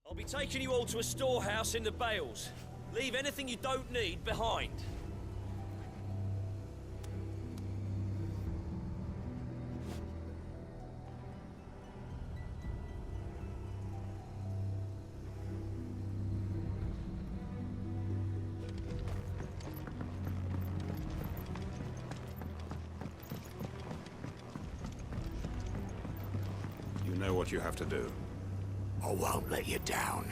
I'll be taking you all to a storehouse in the Bales. Leave anything you don't need behind. You know what you have to do. I won't let you down.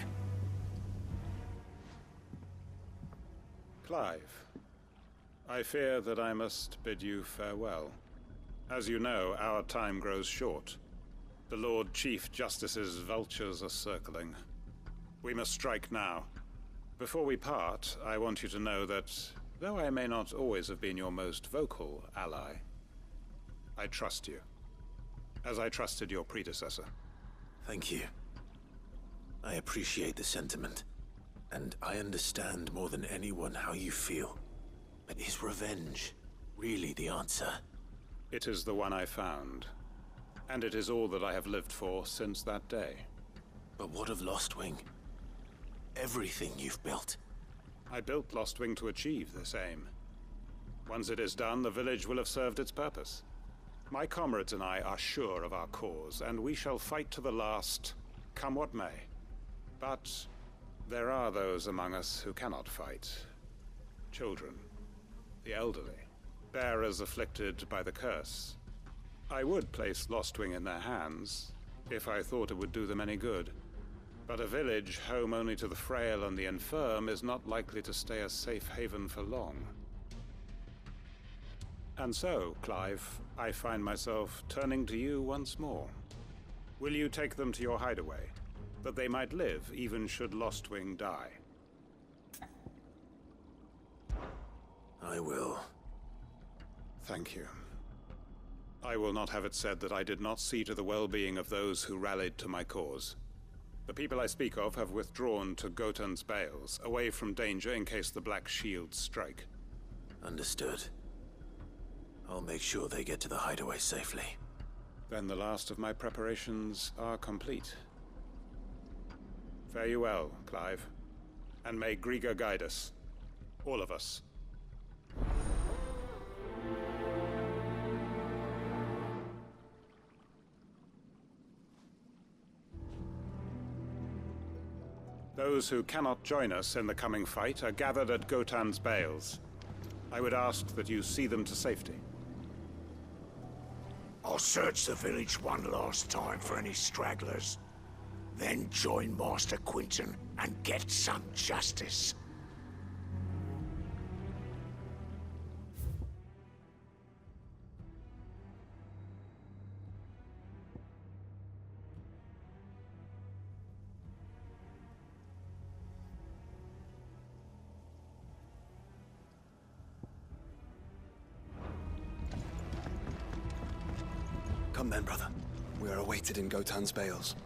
Clive, I fear that I must bid you farewell. As you know, our time grows short. The Lord Chief Justice's vultures are circling. We must strike now. Before we part, I want you to know that, though I may not always have been your most vocal ally, I trust you, as I trusted your predecessor. Thank you. I appreciate the sentiment, and I understand more than anyone how you feel. But is revenge really the answer? It is the one I found, and it is all that I have lived for since that day. But what of Lostwing? Everything you've built. I built Lostwing to achieve this aim. Once it is done, the village will have served its purpose. My comrades and I are sure of our cause, and we shall fight to the last, come what may. But there are those among us who cannot fight. Children, the elderly, bearers afflicted by the curse. I would place Lostwing in their hands, if I thought it would do them any good. But a village home only to the frail and the infirm is not likely to stay a safe haven for long. And so, Clive, I find myself turning to you once more. Will you take them to your hideaway, that they might live even should Lostwing die? I will. Thank you. I will not have it said that I did not see to the well-being of those who rallied to my cause. The people I speak of have withdrawn to Gotan's Bales, away from danger in case the Black Shields strike. Understood. I'll make sure they get to the hideaway safely. Then the last of my preparations are complete. Fare you well, Clive. And may Griga guide us. All of us. Those who cannot join us in the coming fight are gathered at Gotan's Bales. I would ask that you see them to safety. I'll search the village one last time for any stragglers. Then join Master Quinton and get some justice. Come then, brother. We are awaited in Gotan's Bales.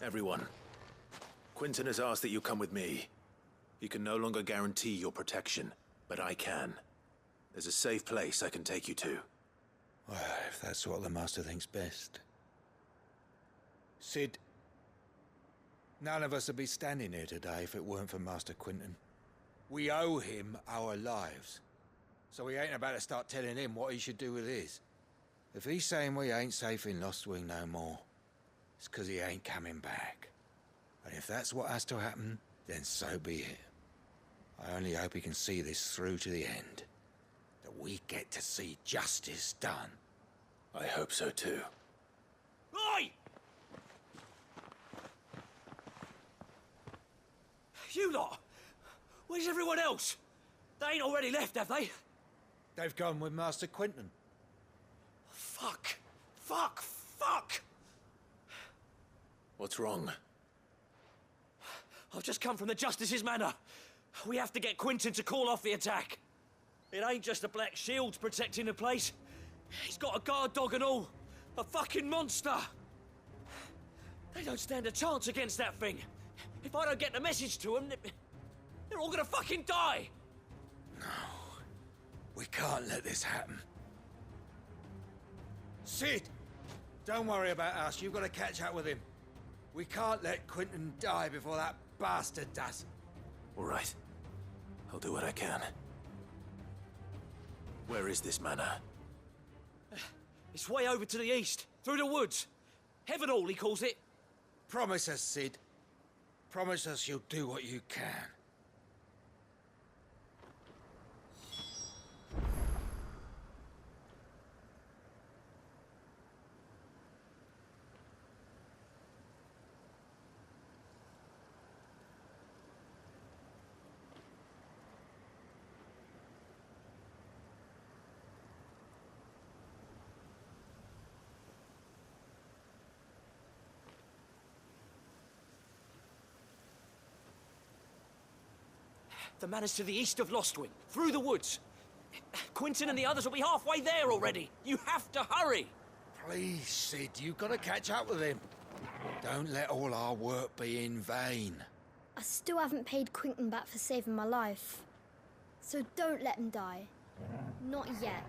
Everyone. Quinton has asked that you come with me. He can no longer guarantee your protection, but I can. There's a safe place I can take you to. Well, if that's what the Master thinks best. Sid, none of us would be standing here today if it weren't for Master Quinton. We owe him our lives. So we ain't about to start telling him what he should do with his. If he's saying we ain't safe in Lost Wing no more, it's 'cause he ain't coming back. And if that's what has to happen, then so be it. I only hope he can see this through to the end. That we get to see justice done. I hope so too. Oi! You lot! Where's everyone else? They ain't already left, have they? They've gone with Master Quinton. Fuck! Fuck! Fuck! What's wrong? I've just come from the Justice's manor. We have to get Quinton to call off the attack. It ain't just the Black Shields protecting the place. He's got a guard dog and all. A fucking monster. They don't stand a chance against that thing. If I don't get the message to them, they're all gonna fucking die. No. We can't let this happen. Sid! Don't worry about us. You've got to catch up with him. We can't let Quinton die before that bastard does. All right. I'll do what I can. Where is this manor? It's way over to the east, through the woods. Heavenhall, he calls it. Promise us, Sid. Promise us you'll do what you can. The manor's to the east of Lostwing, through the woods. Quinton and the others will be halfway there already. You have to hurry. Please, Sid, you've got to catch up with him. Don't let all our work be in vain. I still haven't paid Quinton back for saving my life. So don't let him die. Not yet.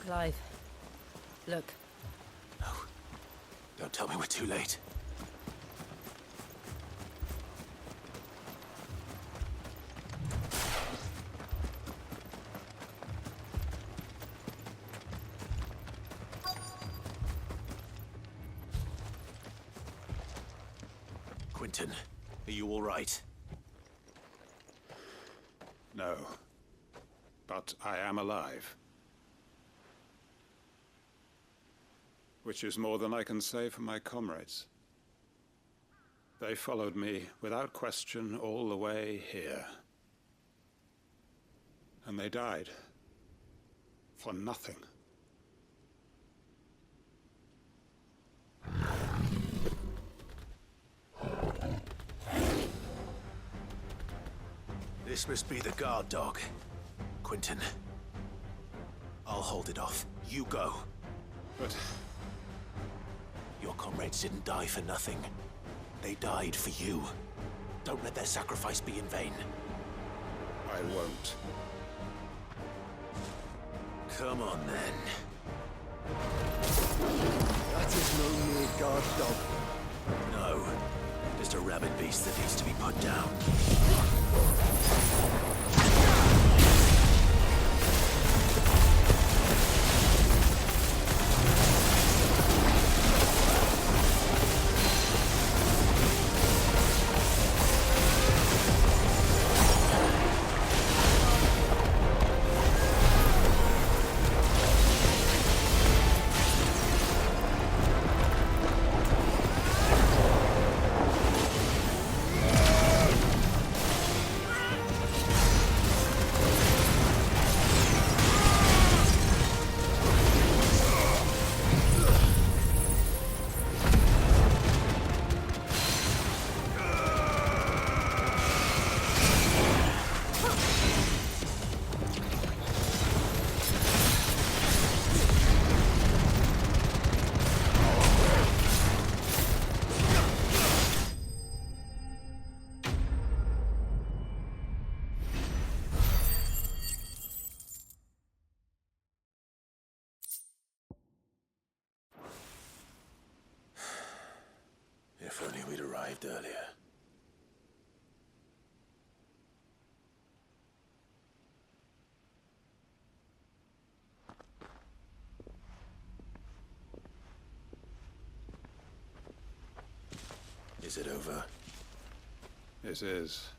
Clive, look. No. Don't tell me we're too late. Quentin, are you all right? No. But I am alive. Which is more than I can say for my comrades. They followed me without question all the way here. And they died. For nothing. This must be the guard dog. Quentin. I'll hold it off. You go. But your comrades didn't die for nothing. They died for you. Don't let their sacrifice be in vain. I won't. Come on, then. That is no mere guard dog. No. Just a rabid beast that needs to be put down. If only we'd arrived earlier. Is it over? It is.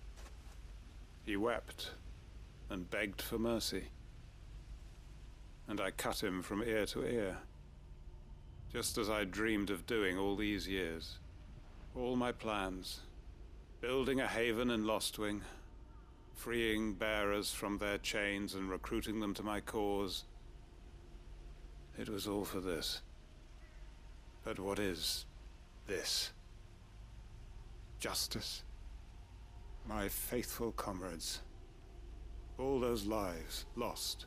He wept and begged for mercy. And I cut him from ear to ear. Just as I dreamed of doing all these years. All my plans. Building a haven in Lostwing. Freeing bearers from their chains and recruiting them to my cause. It was all for this. But what is this? Justice? My faithful comrades. All those lives lost.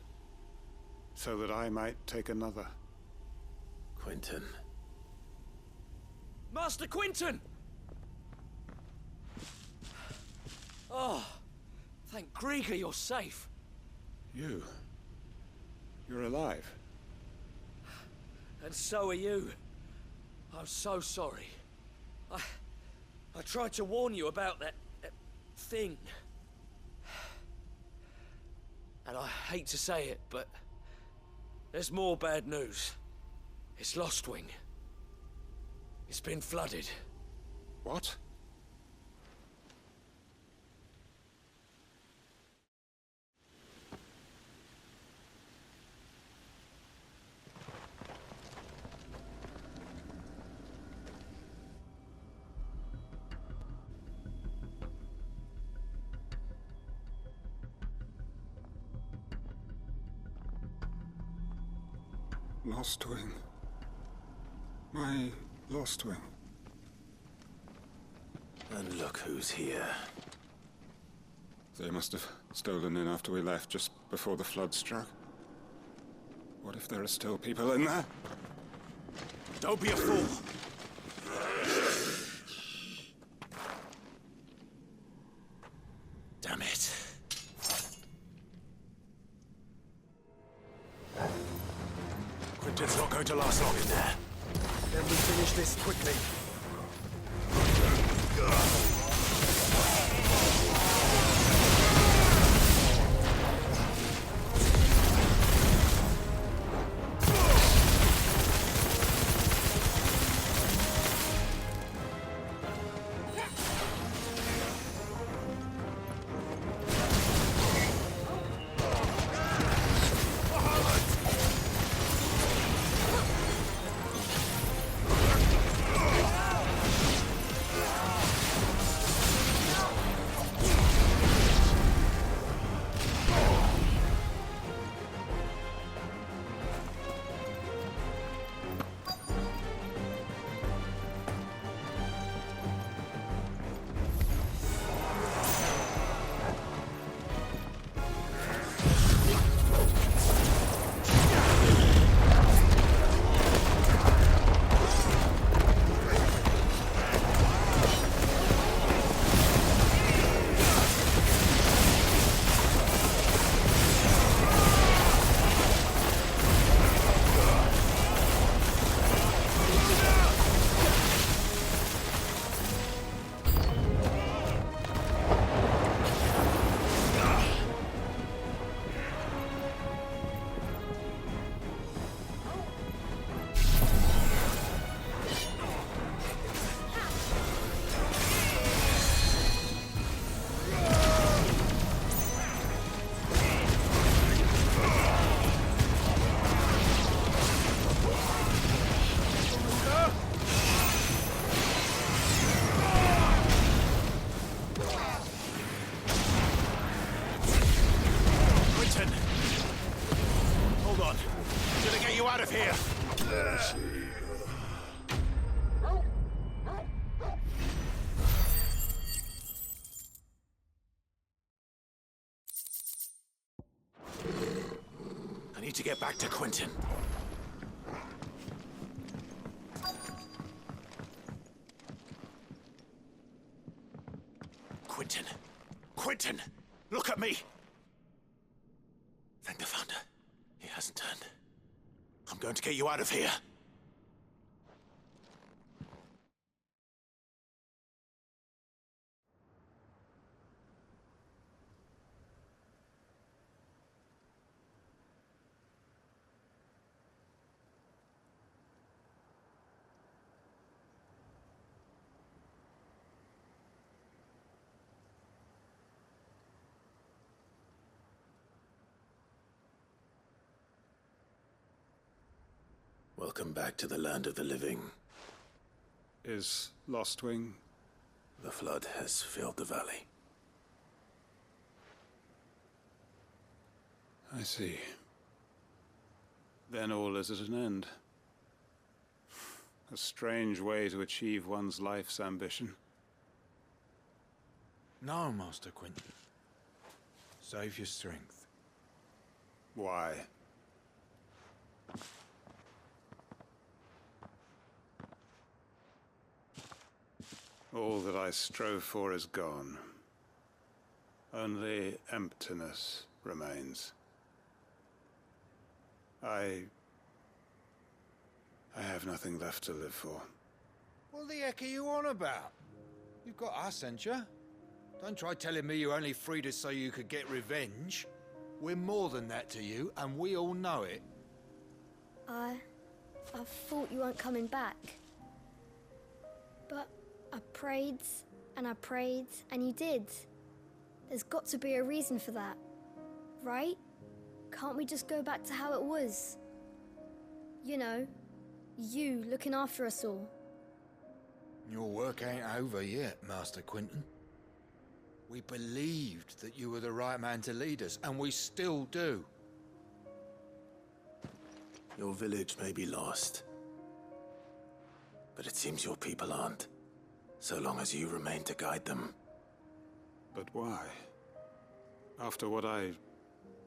So that I might take another. Quentin. Master Quentin! Oh, thank Grieger you're safe. You? You're alive? And so are you. I'm so sorry. I tried to warn you about that thing. And I hate to say it, but there's more bad news. It's Lostwing. It's been flooded. What? Lostwing. My Lostwing. And look who's here. They must have stolen in after we left, just before the flood struck. What if there are still people in there? Don't be a fool! Damn it. finish this quickly. Out of here! I need to get back to Quentin. Quentin! Quentin! Look at me! Thank the Founder. He hasn't turned. I'm going to get you out of here. Welcome back to the land of the living. Is Lostwing? The flood has filled the valley. I see. Then all is at an end. A strange way to achieve one's life's ambition. No, Master Quentin. Save your strength. Why? All that I strove for is gone. Only emptiness remains. I have nothing left to live for. What the heck are you on about? You've got us, ain't you? Don't try telling me you only freed us so you could get revenge. We're more than that to you, and we all know it. I thought you weren't coming back. But I prayed, and you did. There's got to be a reason for that, right? Can't we just go back to how it was? You know, you looking after us all. Your work ain't over yet, Master Quentin. We believed that you were the right man to lead us, and we still do. Your village may be lost, but it seems your people aren't, so long as you remain to guide them. But why? After what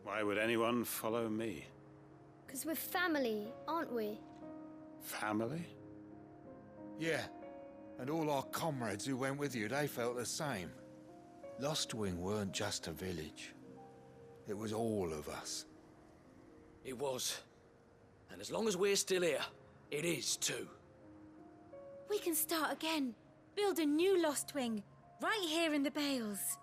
why would anyone follow me? 'Cause we're family, aren't we? Family? Yeah, and all our comrades who went with you, they felt the same. Lostwing weren't just a village. It was all of us. It was. And as long as we're still here, it is too. We can start again. Build a new Lost Wing, right here in the Bales.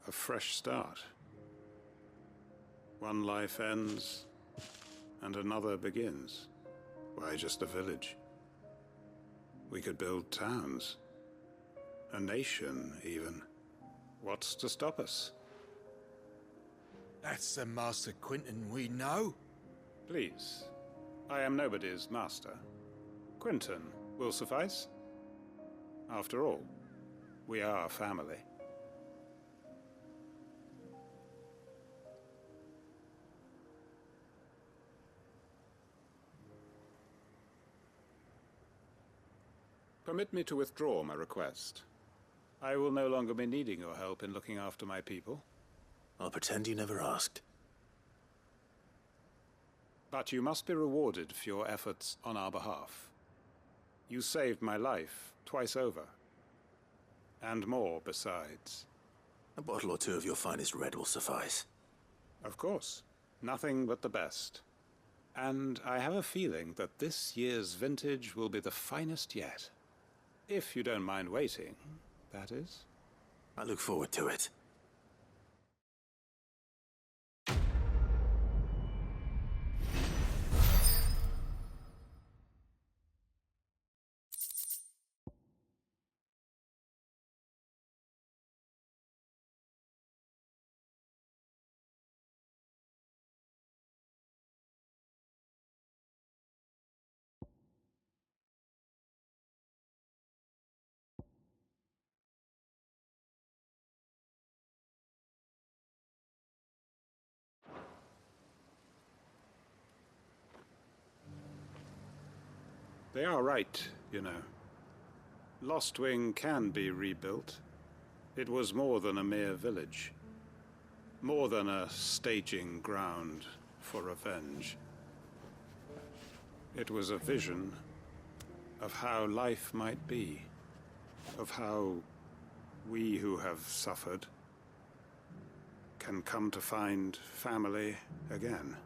A fresh start. One life ends, and another begins. Why just a village? We could build towns. A nation, even. What's to stop us? That's the Master Quentin we know. Please. I am nobody's master. Quentin will suffice. After all, we are family. Permit me to withdraw my request. I will no longer be needing your help in looking after my people. I'll pretend you never asked. But you must be rewarded for your efforts on our behalf. You saved my life twice over. And more besides. A bottle or two of your finest red will suffice. Of course. Nothing but the best. And I have a feeling that this year's vintage will be the finest yet. If you don't mind waiting, that is. I look forward to it. They are right, you know. Lost Wing can be rebuilt. It was more than a mere village. More than a staging ground for revenge. It was a vision of how life might be. Of how we who have suffered can come to find family again.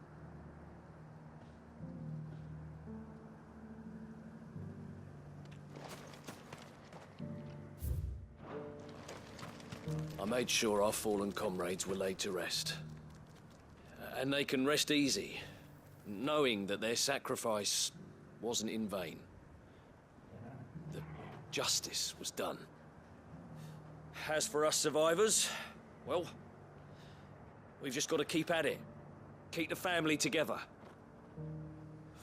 I made sure our fallen comrades were laid to rest. And they can rest easy, knowing that their sacrifice wasn't in vain. That justice was done. As for us survivors, well, we've just got to keep at it. Keep the family together.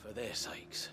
For their sakes.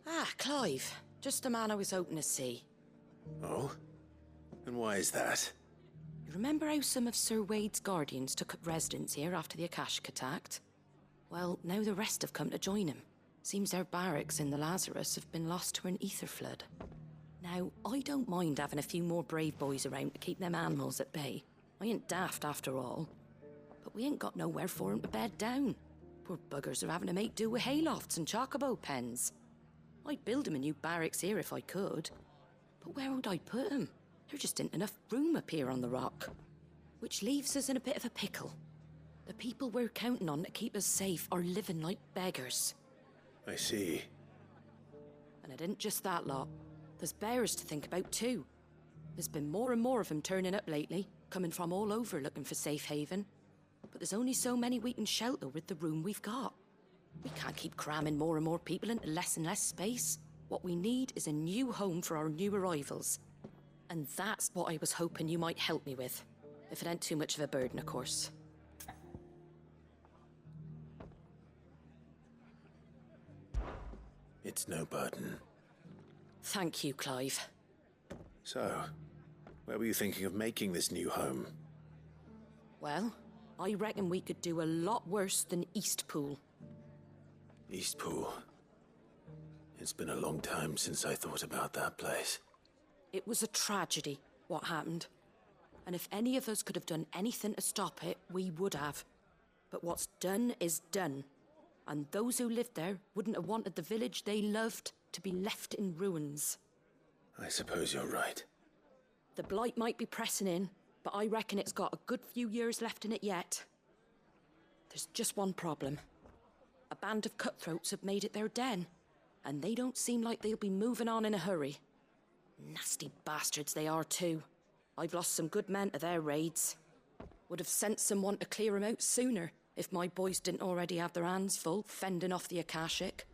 Ah, Clive. Just the man I was hoping to see. Oh? And why is that? You remember how some of Sir Wade's guardians took up residence here after the Akashic attacked? Well, now the rest have come to join him. Seems their barracks in the Lazarus have been lost to an ether flood. Now, I don't mind having a few more brave boys around to keep them animals at bay. I ain't daft after all. But we ain't got nowhere for 'em to bed down. Poor buggers are having to make do with haylofts and chocobo pens. I'd build 'em a new barracks here if I could. But where would I put 'em? There just ain't enough room up here on the rock. Which leaves us in a bit of a pickle. The people we're counting on to keep us safe are living like beggars. I see. And it ain't just that lot. There's bears to think about too. There's been more and more of them turning up lately, coming from all over looking for safe haven. But there's only so many we can shelter with the room we've got. We can't keep cramming more and more people into less and less space. What we need is a new home for our new arrivals. And that's what I was hoping you might help me with. If it ain't too much of a burden, of course. It's no burden. Thank you, Clive. So, where were you thinking of making this new home? Well, I reckon we could do a lot worse than Eastpool. Eastpool. It's been a long time since I thought about that place. It was a tragedy, what happened. And if any of us could have done anything to stop it, we would have. But what's done is done. And those who lived there wouldn't have wanted the village they loved to be left in ruins. I suppose you're right. The blight might be pressing in, but I reckon it's got a good few years left in it yet. There's just one problem. A band of cutthroats have made it their den, and they don't seem like they'll be moving on in a hurry. Nasty bastards they are too. I've lost some good men to their raids. Would have sent someone to clear 'em out sooner, if my boys didn't already have their hands full fending off the Akashic.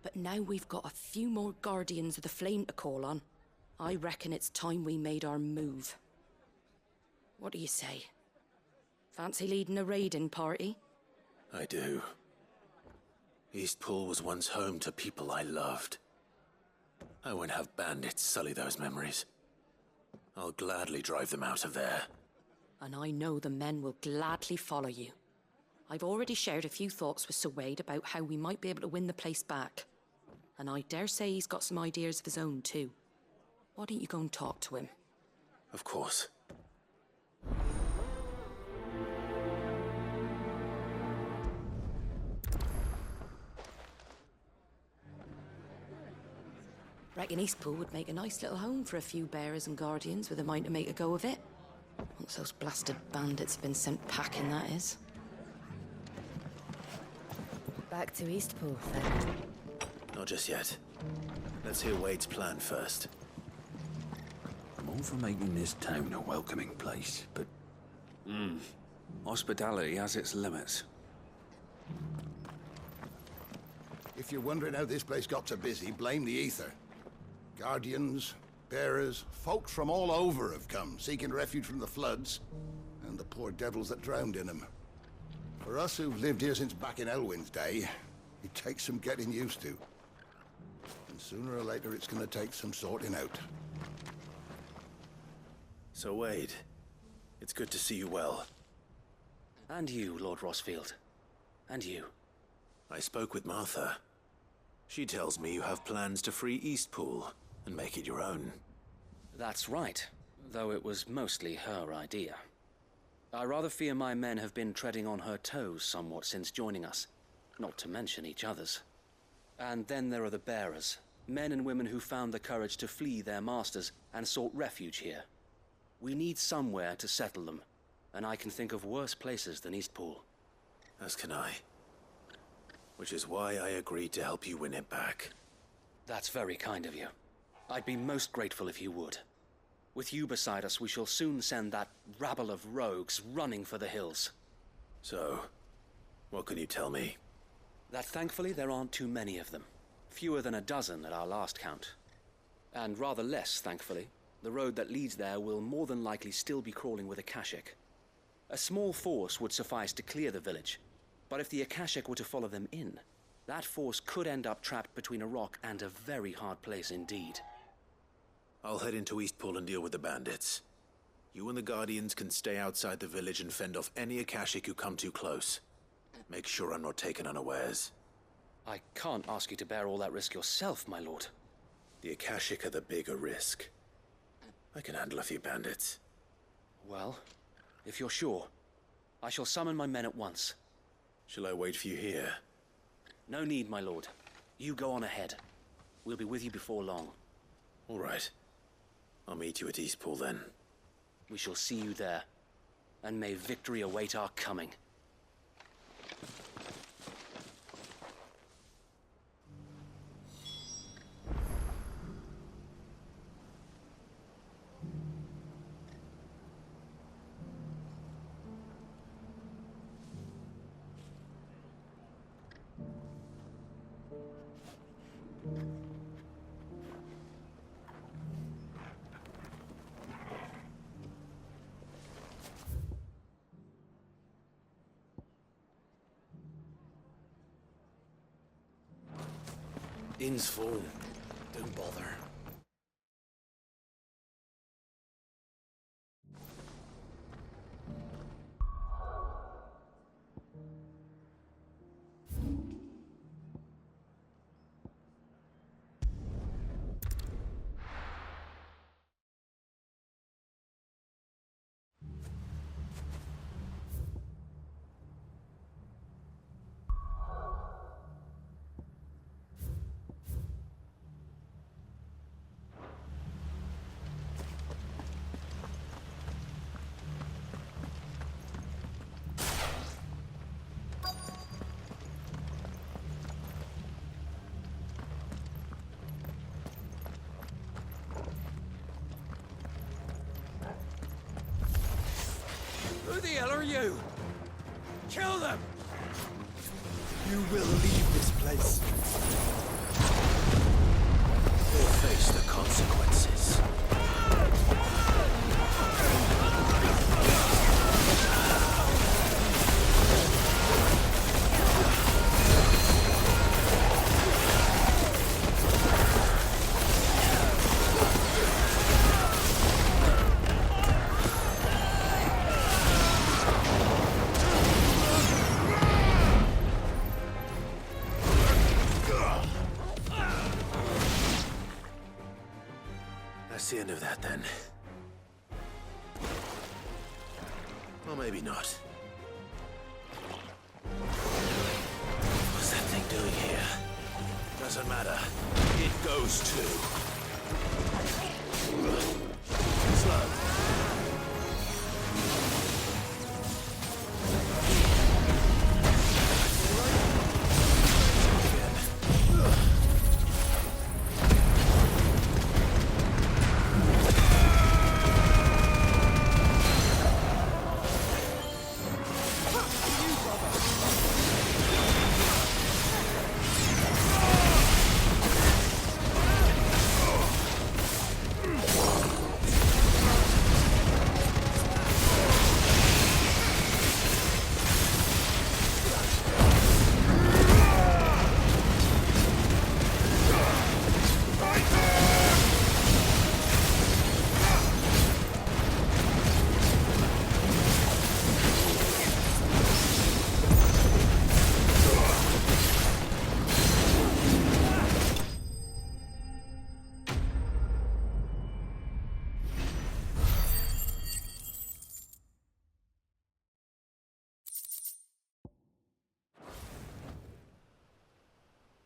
But now we've got a few more Guardians of the Flame to call on. I reckon it's time we made our move. What do you say? Fancy leading a raiding party? I do. Eastpool was once home to people I loved. I won't have bandits sully those memories. I'll gladly drive them out of there. And I know the men will gladly follow you. I've already shared a few thoughts with Sir Wade about how we might be able to win the place back. And I dare say he's got some ideas of his own too. Why don't you go and talk to him? Of course. Reckon Eastpool would make a nice little home for a few bearers and guardians with a mind to make a go of it. Once those blasted bandits have been sent packing, that is. Back to Eastpool, then. Not just yet. Let's hear Wade's plan first. I'm all for making this town a welcoming place, but... hospitality has its limits. If you're wondering how this place got so busy, blame the ether. Guardians, bearers, folks from all over have come, seeking refuge from the floods, and the poor devils that drowned in them. For us who've lived here since back in Elwyn's day, it takes some getting used to. And sooner or later it's gonna take some sorting out. So Wade, it's good to see you well. And you, Lord Rossfield. And you. I spoke with Martha. She tells me you have plans to free Eastpool and make it your own. That's right, though it was mostly her idea. I rather fear my men have been treading on her toes somewhat since joining us, not to mention each other's. And then there are the bearers, men and women who found the courage to flee their masters and sought refuge here. We need somewhere to settle them, and I can think of worse places than Eastpool. As can I. Which is why I agreed to help you win it back. That's very kind of you. I'd be most grateful if you would. With you beside us, we shall soon send that rabble of rogues running for the hills. So, what can you tell me? That thankfully there aren't too many of them. Fewer than a dozen at our last count. And rather less, thankfully. The road that leads there will more than likely still be crawling with Akashic. A small force would suffice to clear the village, but if the Akashic were to follow them in, that force could end up trapped between a rock and a very hard place indeed. I'll head into Eastpool and deal with the bandits. You and the Guardians can stay outside the village and fend off any Akashic who come too close. Make sure I'm not taken unawares. I can't ask you to bear all that risk yourself, my lord. The Akashic are the bigger risk. I can handle a few bandits. Well, if you're sure, I shall summon my men at once. Shall I wait for you here? No need, my lord. You go on ahead. We'll be with you before long. All right. I'll meet you at Eastpool then. We shall see you there. And may victory await our coming. Inn's full. Don't bother. Who the hell are you? Kill them! You will leave this place. You'll face the consequences. That's the end of that, then. Or maybe not. What's that thing doing here? Doesn't matter. It goes too. Slow.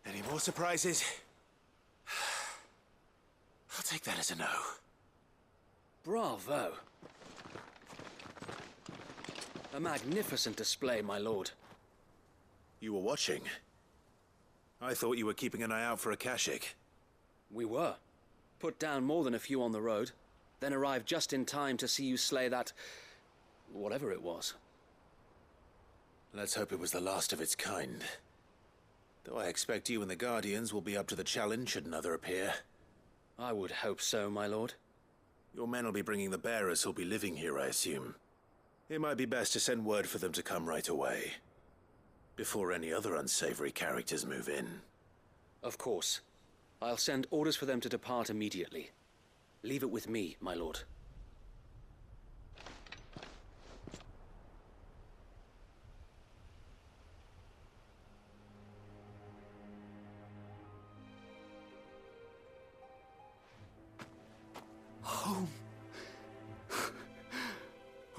Any more surprises? I'll take that as a no. Bravo. A magnificent display, my lord. You were watching. I thought you were keeping an eye out for Akashic. We were. Put down more than a few on the road, then arrived just in time to see you slay that... whatever it was. Let's hope it was the last of its kind. Though I expect you and the Guardians will be up to the challenge should another appear. I would hope so, my lord. Your men will be bringing the bearers who'll be living here, I assume. It might be best to send word for them to come right away, before any other unsavory characters move in. Of course. I'll send orders for them to depart immediately. Leave it with me, my lord.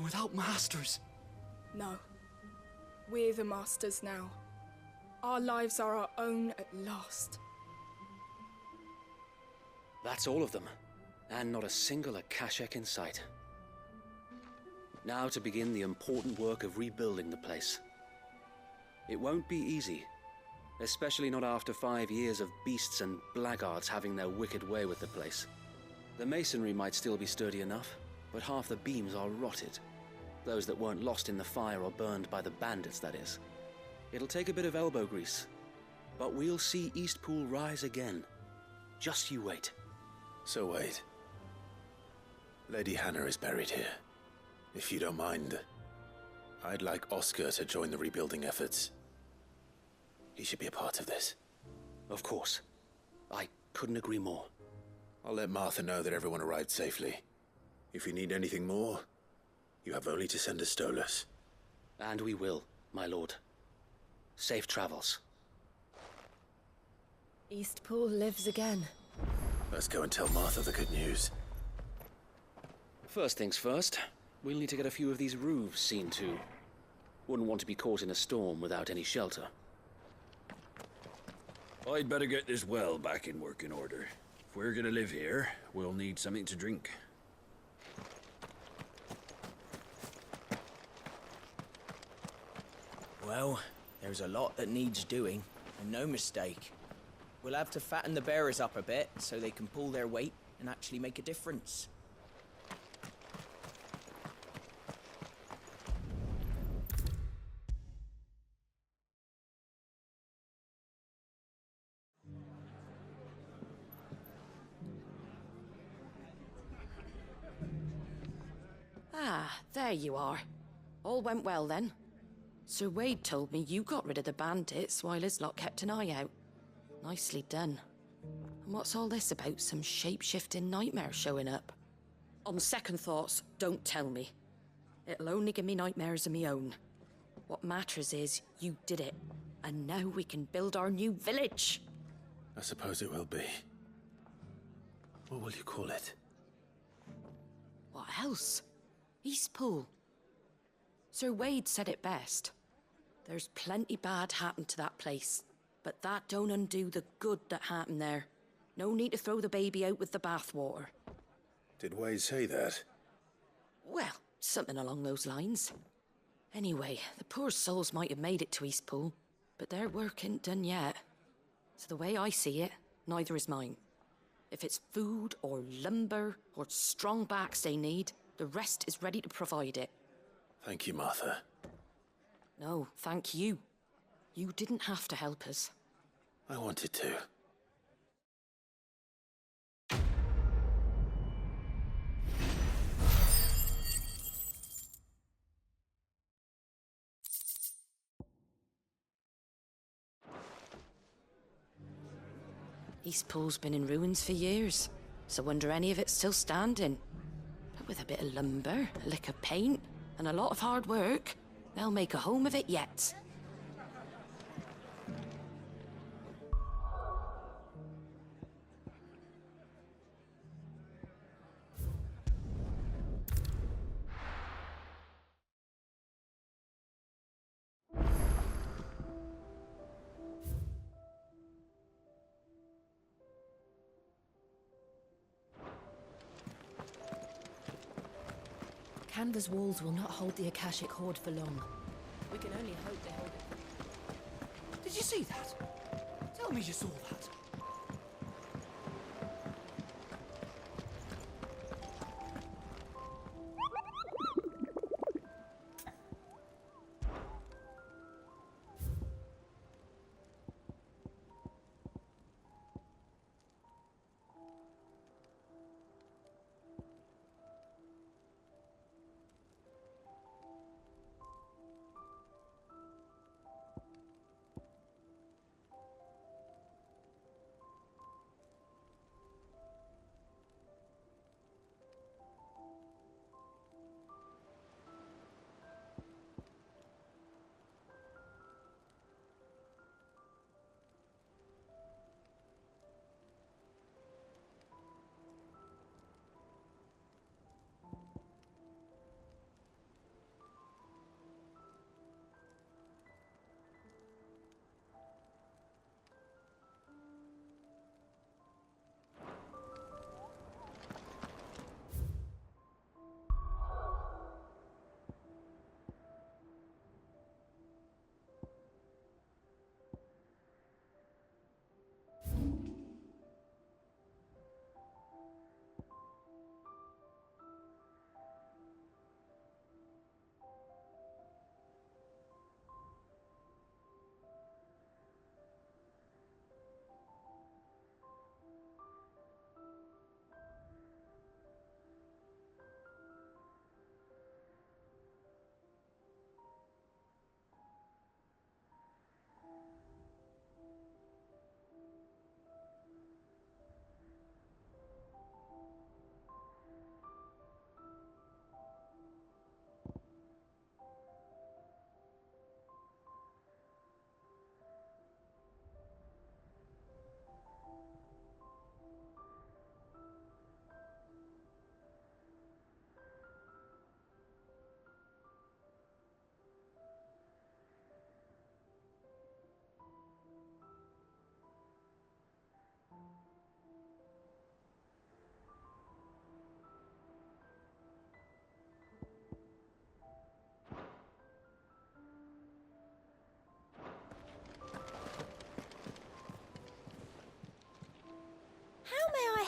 Without masters. No. We're the masters now. Our lives are our own at last. That's all of them, and not a single Akashek in sight. Now to begin the important work of rebuilding the place. It won't be easy, especially not after 5 years of beasts and blackguards having their wicked way with the place. The masonry might still be sturdy enough, but half the beams are rotted. Those that weren't lost in the fire or burned by the bandits, that is. It'll take a bit of elbow grease, but we'll see Eastpool rise again. Just you wait. So wait. Lady Hannah is buried here. If you don't mind, I'd like Oscar to join the rebuilding efforts. He should be a part of this. Of course. I couldn't agree more. I'll let Martha know that everyone arrived safely. If you need anything more, you have only to send a Stolas. And we will, my lord. Safe travels. Eastpool lives again. Let's go and tell Martha the good news. First things first, we'll need to get a few of these roofs seen to. Wouldn't want to be caught in a storm without any shelter. I'd better get this well back in working order. If we're gonna live here, we'll need something to drink. Well, there's a lot that needs doing, and no mistake. We'll have to fatten the bearers up a bit so they can pull their weight and actually make a difference. Ah, there you are. All went well then. Sir Wade told me you got rid of the bandits while his lot kept an eye out. Nicely done. And what's all this about some shape-shifting nightmare showing up? On second thoughts, don't tell me. It'll only give me nightmares of me own. What matters is you did it, and now we can build our new village. I suppose it will be. What will you call it? What else? Eastpool. Sir Wade said it best. There's plenty bad happened to that place, but that don't undo the good that happened there. No need to throw the baby out with the bathwater. Did Wade say that? Well, something along those lines. Anyway, the poor souls might have made it to Eastpool, but their work ain't done yet. So the way I see it, neither is mine. If it's food or lumber or strong backs they need, the rest is ready to provide it. Thank you, Martha. No, thank you. You didn't have to help us. I wanted to. Eastpool's been in ruins for years, so wonder any of it's still standing. But with a bit of lumber, a lick of paint, and a lot of hard work, they'll make a home of it yet. Canva's walls will not hold the Akashic Horde for long. We can only hope they hold it. Did you see that? Tell me you saw that.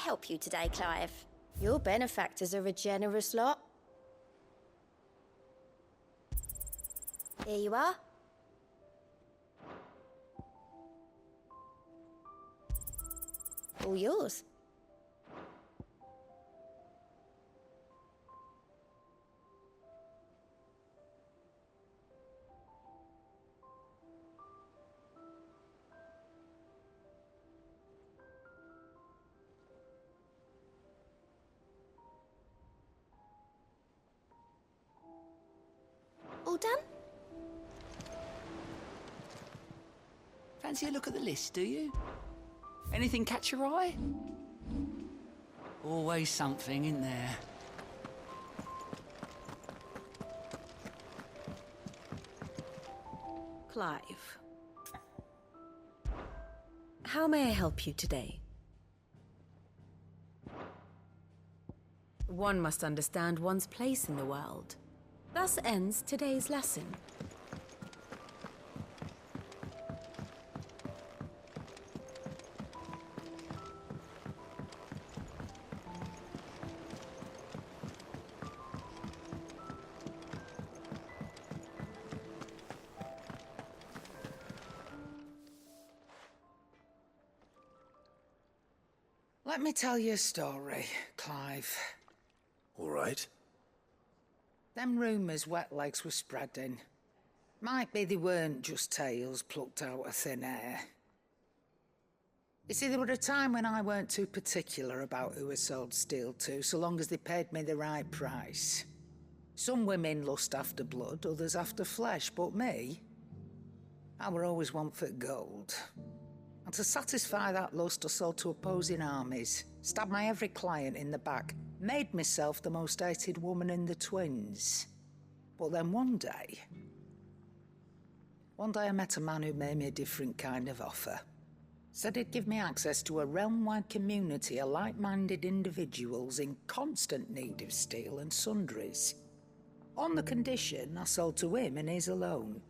help you today, Clive? Your benefactors are a generous lot. Here you are. All yours. All done? Fancy a look at the list, do you? Anything catch your eye? Always something in there. Clive. How may I help you today? One must understand one's place in the world. Thus ends today's lesson. Let me tell you a story, Clive. All right. Them rumours Wetlegs were spreading. Might be they weren't just tales plucked out of thin air. You see, there were a time when I weren't too particular about who I sold steel to, so long as they paid me the right price. Some women lust after blood, others after flesh, but me, I were always one for gold. And to satisfy that lust, I sold to opposing armies, stabbed my every client in the back, made myself the most hated woman in the twins. But then one day I met a man who made me a different kind of offer. Said he'd give me access to a realm-wide community of like-minded individuals in constant need of steel and sundries. On the condition I sold to him and his alone.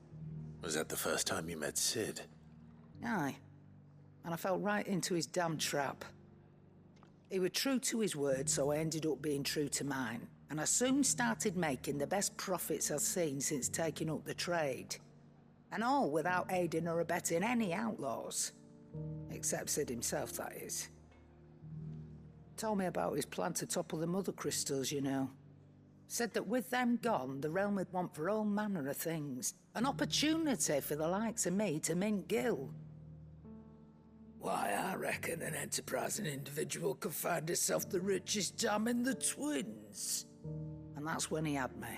Was that the first time you met Sid? Aye. And I fell right into his damn trap. He was true to his word, so I ended up being true to mine. And I soon started making the best profits I've seen since taking up the trade. And all without aiding or abetting any outlaws. Except Sid himself, that is. Told me about his plan to topple the mother crystals, you know. Said that with them gone, the realm would want for all manner of things. An opportunity for the likes of me to mint gil. Why, I reckon an enterprising individual could find himself the richest dam in the twins. And that's when he had me.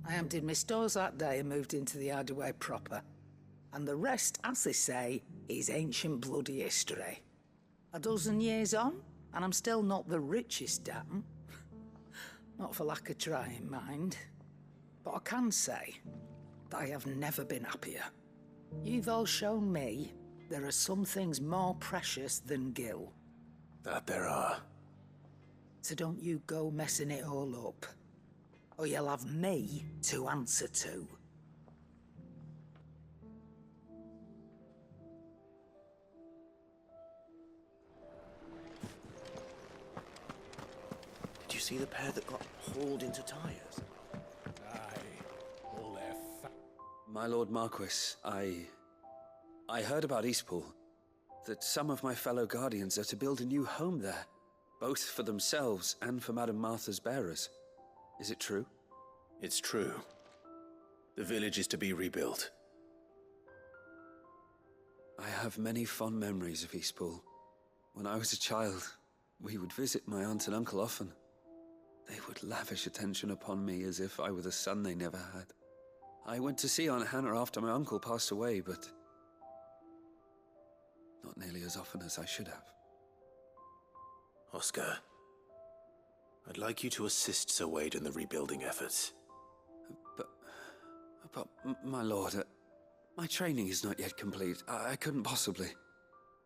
I emptied my stores that day and moved into the hideaway proper. And the rest, as they say, is ancient bloody history. A dozen years on, and I'm still not the richest dam. Not for lack of trying, mind. But I can say that I have never been happier. You've all shown me there are some things more precious than gil. That there are. So don't you go messing it all up, or you'll have me to answer to. Did you see the pair that got hauled into tires? Aye, all their My Lord Marquis, I heard about Eastpool. That some of my fellow Guardians are to build a new home there. Both for themselves and for Madame Martha's bearers. Is it true? It's true. The village is to be rebuilt. I have many fond memories of Eastpool. When I was a child, we would visit my aunt and uncle often. They would lavish attention upon me as if I were the son they never had. I went to see Aunt Hannah after my uncle passed away, but not nearly as often as I should have. Oscar, I'd like you to assist Sir Wade in the rebuilding efforts. But my lord, my training is not yet complete. I couldn't possibly.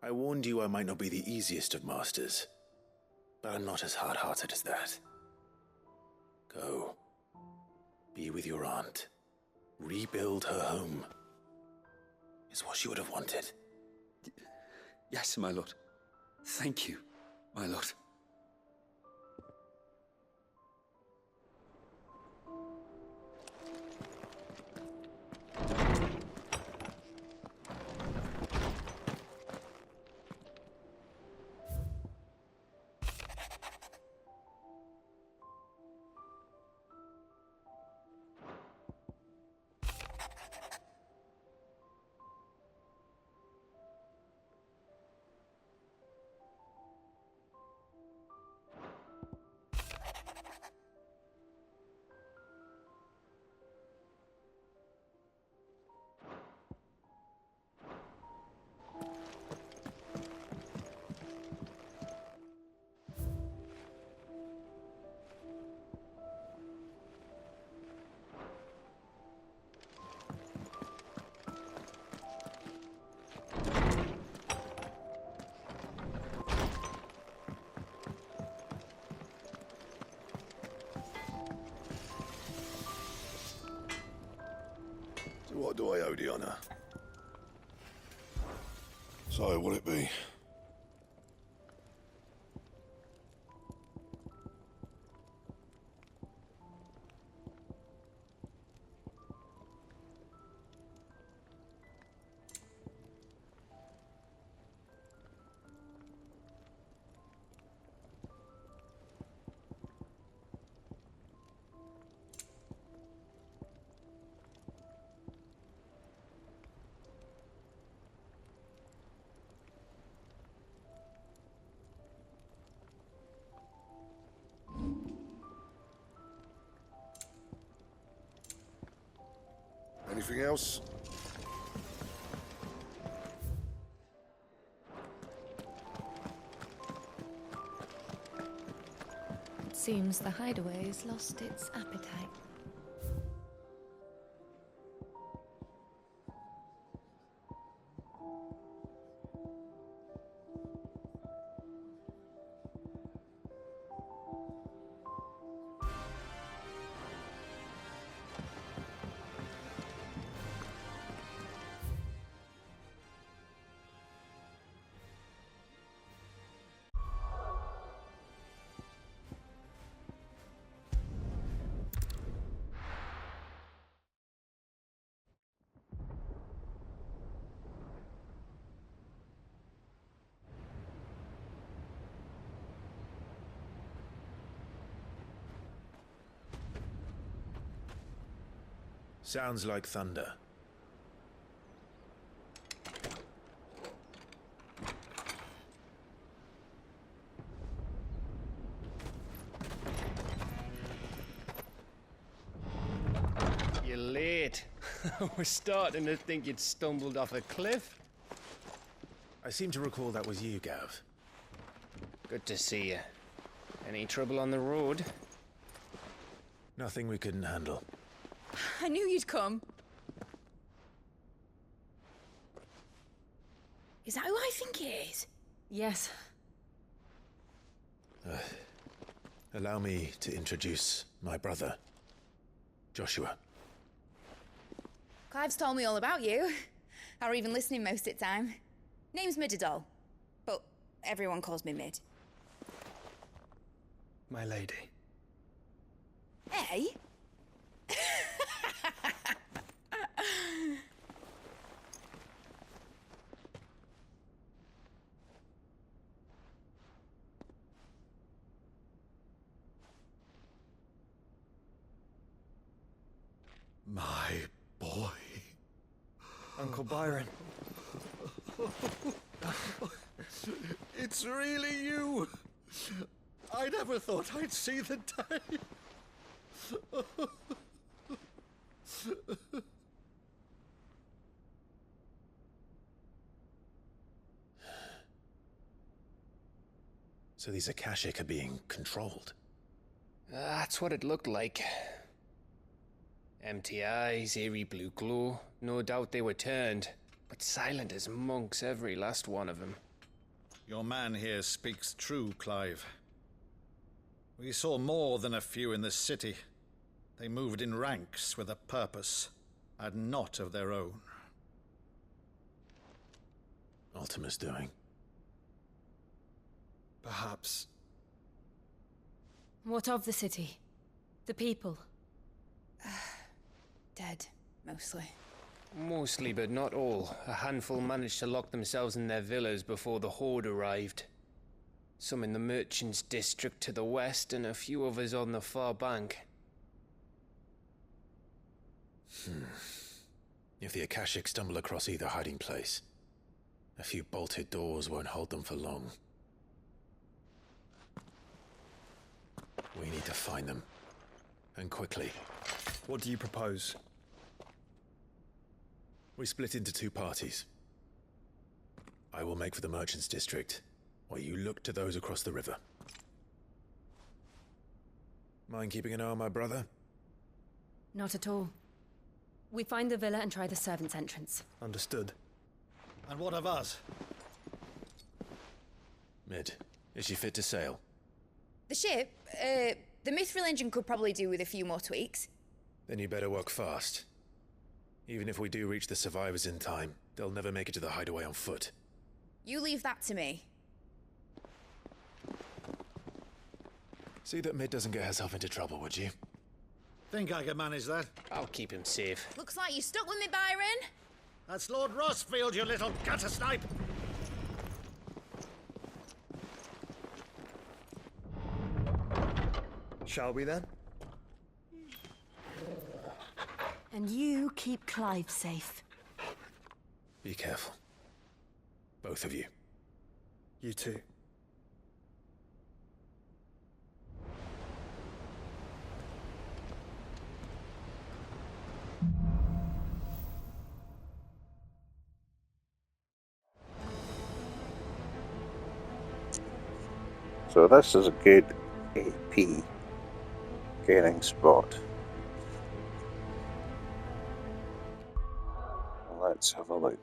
I warned you I might not be the easiest of masters, but I'm not as hard-hearted as that. Go. Be with your aunt. Rebuild her home. Is what she would have wanted. Yes, my lord. Thank you. My lord. What do I owe the honor? So, will it be? Anything else? It seems the hideaway has lost its appetite. Sounds like thunder. You're late. We're starting to think you'd stumbled off a cliff. I seem to recall that was you, Gav. Good to see you. Any trouble on the road? Nothing we couldn't handle. I knew you'd come. Is that who I think it is? Yes. Allow me to introduce my brother, Joshua. Clive's told me all about you. Or even listening most of the time. Name's Midadol, but everyone calls me Mid. My lady. Hey? My boy. Uncle Byron. It's really you. I never thought I'd see the day. So these Akashic are being controlled? That's what it looked like. Empty eyes, eerie blue glow. No doubt they were turned, but silent as monks, every last one of them. Your man here speaks true, Clive. We saw more than a few in this city. They moved in ranks with a purpose, and not of their own. Ultima's doing. Perhaps. What of the city? The people? Dead, mostly. Mostly, but not all. A handful managed to lock themselves in their villas before the Horde arrived. Some in the Merchants' District to the west, and a few others on the far bank. If the Akashic stumble across either hiding place, a few bolted doors won't hold them for long. We need to find them. And quickly. What do you propose? We split into two parties. I will make for the Merchants' District, while you look to those across the river. Mind keeping an eye on my brother? Not at all. We find the villa and try the servants' entrance. Understood. And what of us? Mid, is she fit to sail? The ship, the Mithril engine could probably do with a few more tweaks. Then you better work fast. Even if we do reach the survivors in time, they'll never make it to the hideaway on foot. You leave that to me. See that Mid doesn't get herself into trouble, would you? Think I can manage that. I'll keep him safe. Looks like you stuck with me, Byron. That's Lord Rossfield, you little gutter snipe! Shall we then? And you keep Clive safe. Be careful. Both of you. You too. So this is a good AP gaining spot. Let's have a look.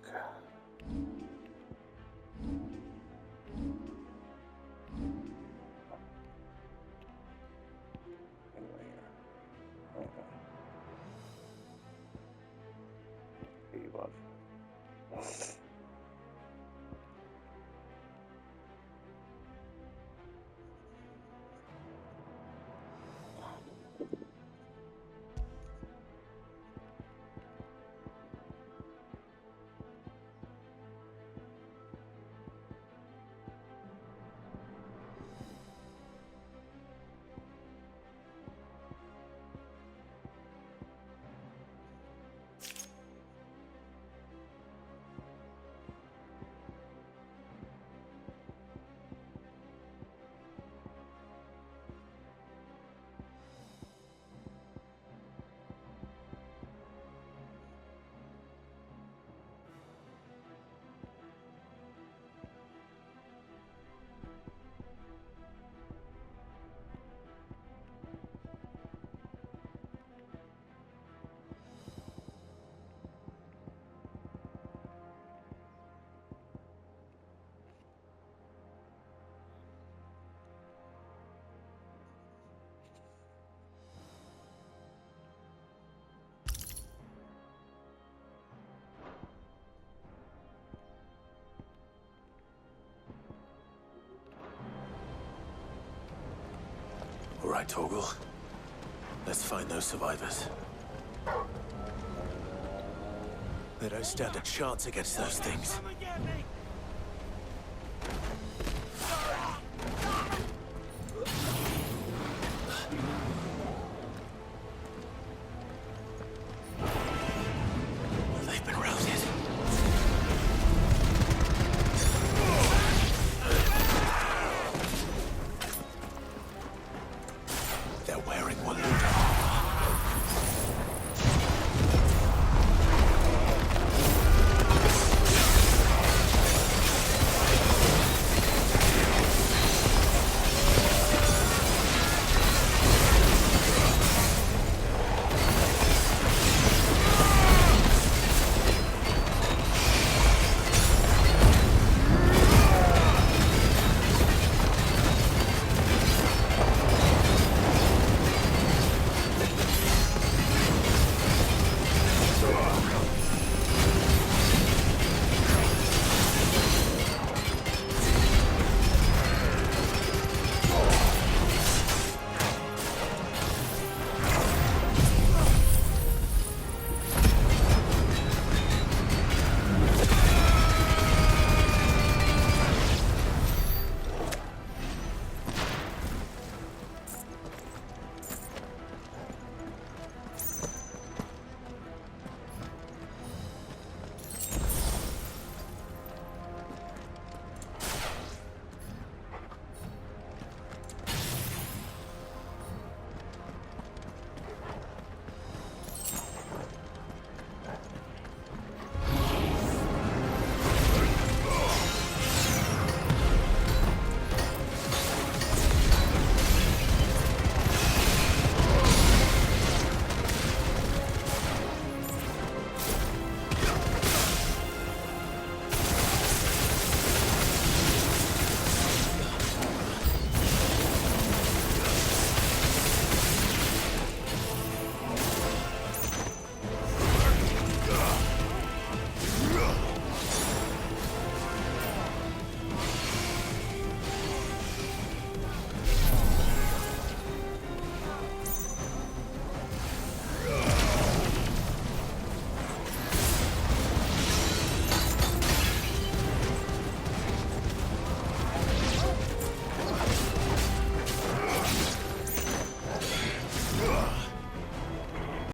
All right, Torgal. Let's find those survivors. They don't stand a chance against those things. Come and get me!